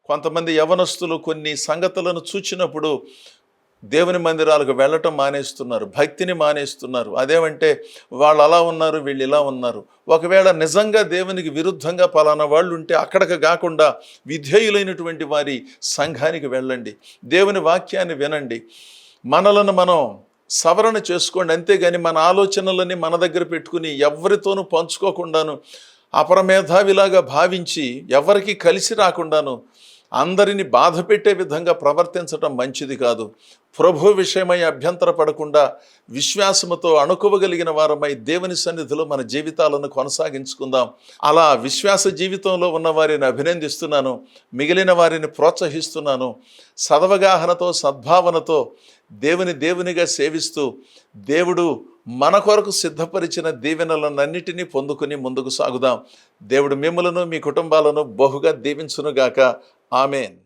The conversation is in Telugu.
కొంతమంది యవనస్తులు కొన్ని సంగతులను చూచినప్పుడు దేవుని మందిరాలకు వెళ్ళటం మానేస్తున్నారు, భక్తిని మానేస్తున్నారు. అదేమంటే వాళ్ళు అలా ఉన్నారు, వీళ్ళు ఇలా ఉన్నారు. ఒకవేళ నిజంగా దేవునికి విరుద్ధంగా పలానా వాళ్ళు ఉంటే అక్కడికి కాకుండా విధేయులైనటువంటి వారి సంఘానికి వెళ్ళండి, దేవుని వాక్యాన్ని వినండి, మనలను మనం సవరణ చేసుకోండి. అంతేగాని మన ఆలోచనలని మన దగ్గర పెట్టుకుని ఎవరితోనూ పంచుకోకుండాను, అపరమేధావిలాగా భావించి ఎవరికి కలిసి రాకుండాను అందరిని బాధ పెట్టే విధంగా ప్రవర్తించటం మంచిది కాదు. ప్రభు విషయమై అభ్యంతర పడకుండా విశ్వాసముతో అణుకువగలిగిన వారమై దేవుని సన్నిధిలో మన జీవితాలను కొనసాగించుకుందాం. అలా విశ్వాస జీవితంలో ఉన్న వారిని అభినందిస్తున్నాను, మిగిలిన వారిని ప్రోత్సహిస్తున్నాను. సదవగాహనతో సద్భావనతో దేవునిగా సేవిస్తూ దేవుడు మన కొరకు సిద్ధపరిచిన దీవెనలన్నిటినీ పొందుకుని ముందుకు సాగుదాం. దేవుడు మిమ్మలను మీ కుటుంబాలను బహుగా దీవించునుగాక. ఆమేన్.